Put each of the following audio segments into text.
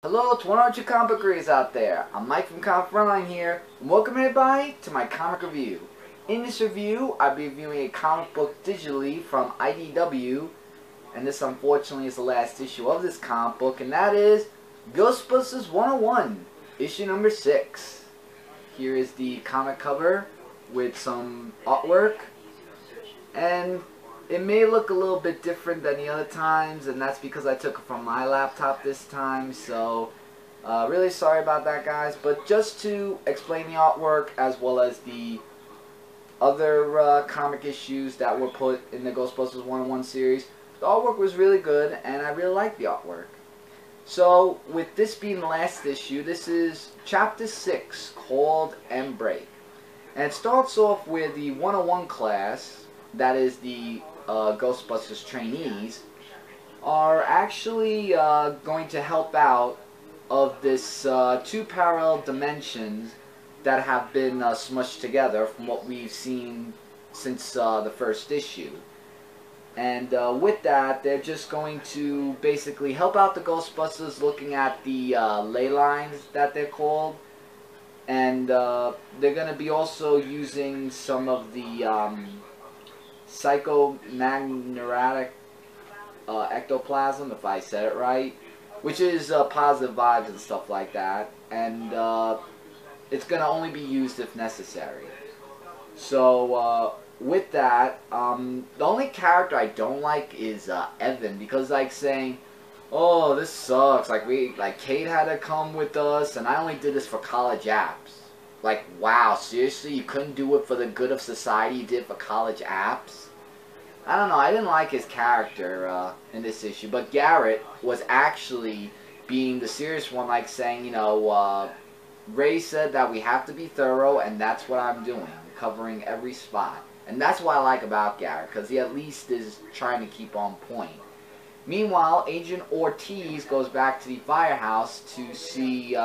Hello to 100 comic readers out there. I'm Mike from Frontline here, and welcome everybody to my comic review. In this review, I'll be reviewing a comic book digitally from IDW, and this unfortunately is the last issue of this comic book, and that is Ghostbusters 101, issue number 6. Here is the comic cover with some artwork, and it may look a little bit different than the other times, and that's because I took it from my laptop this time, so really sorry about that, guys. But just to explain the artwork as well as the other comic issues that were put in the Ghostbusters 101 series, the artwork was really good, and I really liked the artwork. So, with this being the last issue, this is Chapter 6, called Break. And it starts off with the 101 class, that is the Ghostbusters trainees, are actually going to help out of this two parallel dimensions that have been smushed together from what we've seen since the first issue. And with that, they're just going to basically help out the Ghostbusters looking at the ley lines that they're called. And they're going to be also using some of the psychomagnetic ectoplasm, if I said it right, which is positive vibes and stuff like that, and it's going to only be used if necessary. So with that, the only character I don't like is Evan, because like saying, oh, this sucks, like Kate had to come with us and I only did this for college apps. Like, wow, seriously, you couldn't do it for the good of society, you did it for college apps? I don't know, I didn't like his character in this issue, but Garrett was actually being the serious one, like saying, you know, Ray said that we have to be thorough, and that's what I'm doing, covering every spot. And that's what I like about Garrett, because he at least is trying to keep on point. Meanwhile, Agent Ortiz goes back to the firehouse to see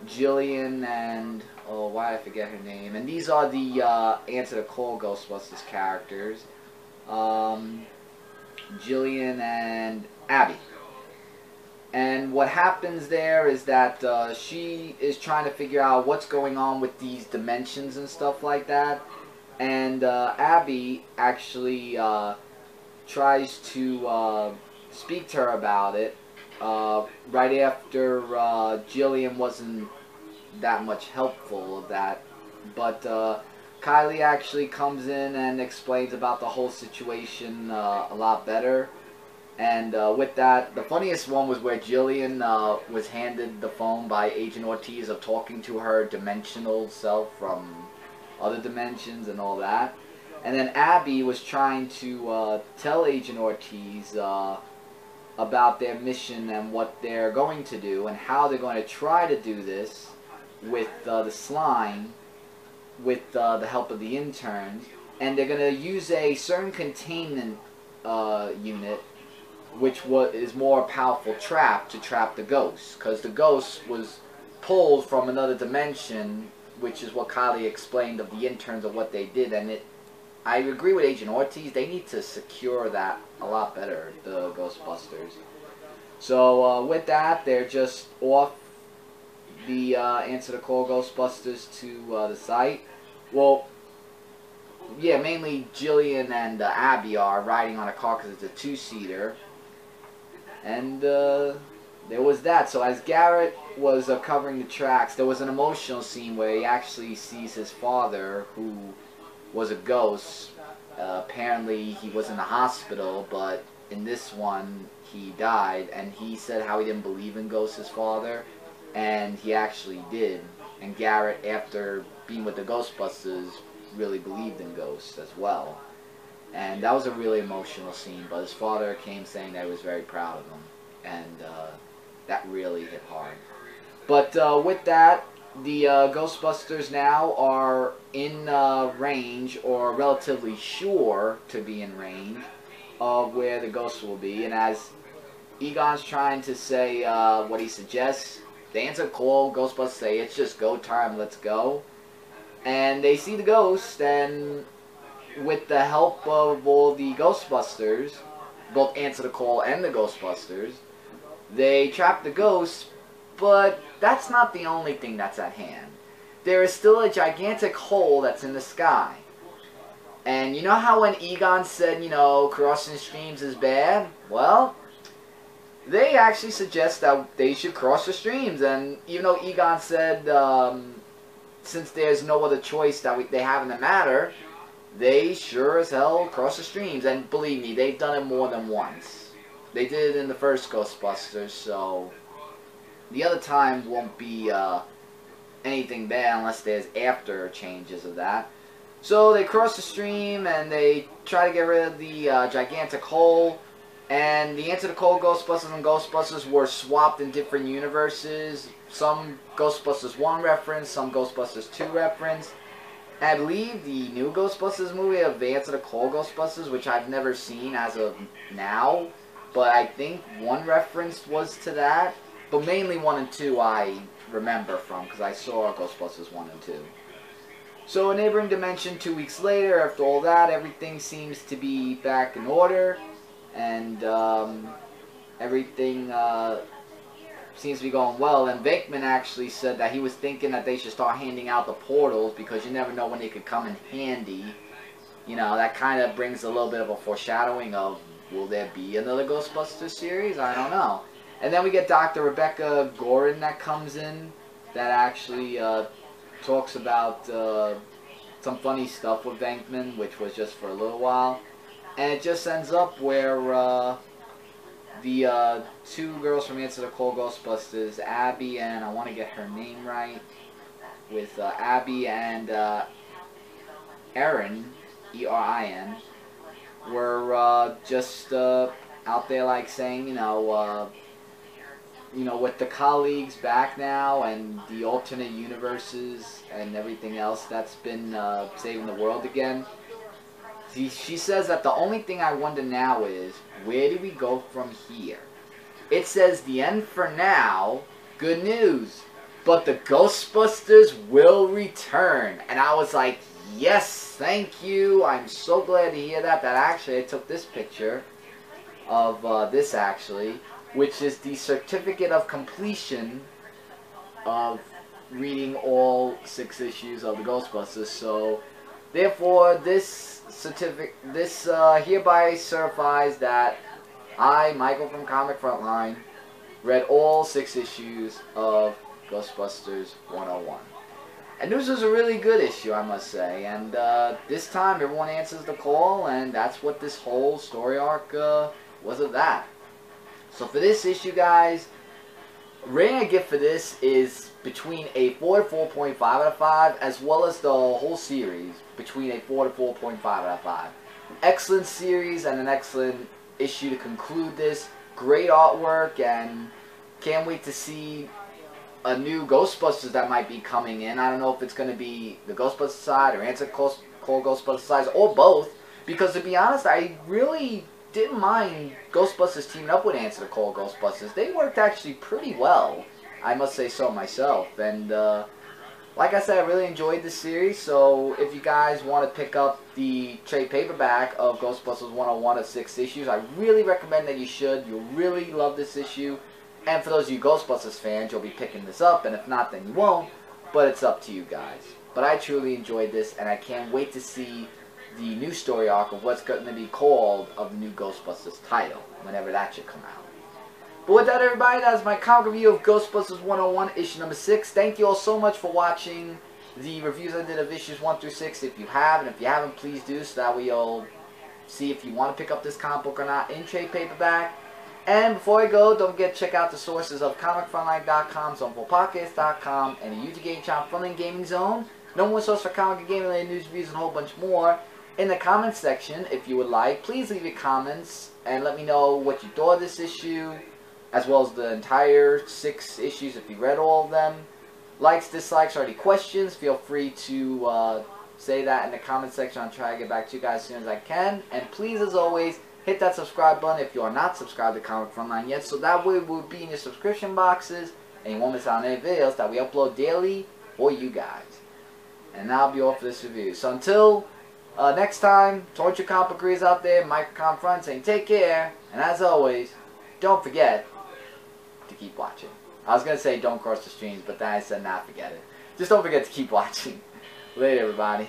Jillian and, oh, why did I forget her name? And these are the Answer the Call Ghostbusters characters. Jillian and Abby. And what happens there is that she is trying to figure out what's going on with these dimensions and stuff like that. And Abby actually tries to speak to her about it right after Jillian wasn't that much helpful of that. But Kylie actually comes in and explains about the whole situation a lot better. And with that, the funniest one was where Jillian was handed the phone by Agent Ortiz of talking to her dimensional self from other dimensions and all that. And then Abby was trying to tell Agent Ortiz about their mission and what they're going to do and how they're going to try to do this with the slime, with the help of the interns, and they're going to use a certain containment unit, which is more powerful trap to trap the ghost, because the ghost was pulled from another dimension, which is what Kylie explained of the interns of what they did. And I agree with Agent Ortiz, they need to secure that a lot better, the Ghostbusters. So with that, they're just off the Answer the Call Ghostbusters to the site. Well, yeah, mainly Jillian and Abby are riding on a car because it's a two-seater. And there was that. So as Garrett was covering the tracks, there was an emotional scene where he actually sees his father, who was a ghost. Apparently he was in the hospital, but in this one he died, and he said how he didn't believe in ghosts, his father, and he actually did. And Garrett, after being with the Ghostbusters, really believed in ghosts as well. And that was a really emotional scene, but his father came saying that he was very proud of him, and that really hit hard. But with that, the Ghostbusters now are in range, or relatively sure to be in range, of where the ghosts will be. And as Egon's trying to say what he suggests, they answer the call, Ghostbusters say, it's just go time, let's go. And they see the ghost, and with the help of all the Ghostbusters, both Answer the Call and the Ghostbusters, They trap the ghosts, but that's not the only thing that's at hand. There is still a gigantic hole that's in the sky. And you know how when Egon said, you know, crossing streams is bad? Well, they actually suggest that they should cross the streams. And even though Egon said, since there's no other choice that they have in the matter, they sure as hell cross the streams. And believe me, they've done it more than once. They did it in the first Ghostbusters, so the other time won't be anything bad unless there's after changes of that. So they cross the stream and they try to get rid of the gigantic hole. And the Answer the Call Ghostbusters and Ghostbusters were swapped in different universes. Some Ghostbusters 1 reference, some Ghostbusters 2 reference. I believe the new Ghostbusters movie of the Answer the Call Ghostbusters, which I've never seen as of now, but I think one reference was to that. But mainly 1 and 2 I remember from, because I saw Ghostbusters 1 and 2. So a neighboring dimension 2 weeks later, after all that, everything seems to be back in order. And everything seems to be going well. And Venkman actually said that he was thinking that they should start handing out the portals, because you never know when they could come in handy. You know, that kind of brings a little bit of a foreshadowing of, will there be another Ghostbusters series? I don't know. And then we get Dr. Rebecca Gorin that comes in, that actually talks about some funny stuff with Venkman, which was just for a little while. And it just ends up where the two girls from Answer the Call Ghostbusters, Abby and, I want to get her name right, with Abby and Erin, E-R-I-N, were just out there like saying, you know, with the colleagues back now and the alternate universes and everything else that's been saving the world again. She says that the only thing I wonder now is, where do we go from here? It says the end for now, good news, but the Ghostbusters will return. And I was like, yes, thank you. I'm so glad to hear that. That actually, I took this picture of this actually, which is the certificate of completion of reading all 6 issues of the Ghostbusters. So therefore, this certificate, this hereby certifies that I, Michael from Comic Frontline, read all 6 issues of Ghostbusters 101. And this was a really good issue, I must say. And this time, everyone answers the call, and that's what this whole story arc was of that. So for this issue, guys, rating I give for this is between a 4 to 4.5 out of 5, as well as the whole series between a 4 to 4.5 out of 5. Excellent series and an excellent issue to conclude this. Great artwork, and can't wait to see a new Ghostbusters that might be coming in. I don't know if it's going to be the Ghostbusters side or Answer Call Ghostbusters side, or both, because to be honest, I really didn't mind Ghostbusters teaming up with Answer the Call Ghostbusters. They worked actually pretty well, I must say so myself. And like I said, I really enjoyed this series. So if you guys want to pick up the trade paperback of Ghostbusters 101 of 6 issues, I really recommend that you should. You'll really love this issue. And for those of you Ghostbusters fans, you'll be picking this up. And if not, then you won't. But it's up to you guys. But I truly enjoyed this, and I can't wait to see the new story arc of what's going to be called of the new Ghostbusters title, whenever that should come out. But with that, everybody, that is my comic review of Ghostbusters 101, issue number 6. Thank you all so much for watching the reviews I did of issues 1 through 6. If you have, and if you haven't, please do, so that way you'll see if you want to pick up this comic book or not in trade paperback. And before I go, don't forget to check out the sources of ComicFrontline.com, ZoneForPodcast.com, and the YouTube game channel Frontline Gaming Zone. No more source for comic and gaming related news, reviews, and a whole bunch more. In the comments section, if you would like, please leave your comments and let me know what you thought of this issue, as well as the entire 6 issues if you read all of them. Likes, dislikes, or any questions, feel free to say that in the comment section. I'll try to get back to you guys as soon as I can. And please, as always, hit that subscribe button if you are not subscribed to Comic Frontline yet, so that way we'll be in your subscription boxes and you won't miss out on any videos that we upload daily for you guys. And that'll be all for this review. So until next time, to all your comic book readers out there, Mike from Comic Front saying take care, and as always, don't forget to keep watching. I was going to say don't cross the streams, but then I said, nah, forget it. Just don't forget to keep watching. Later, everybody.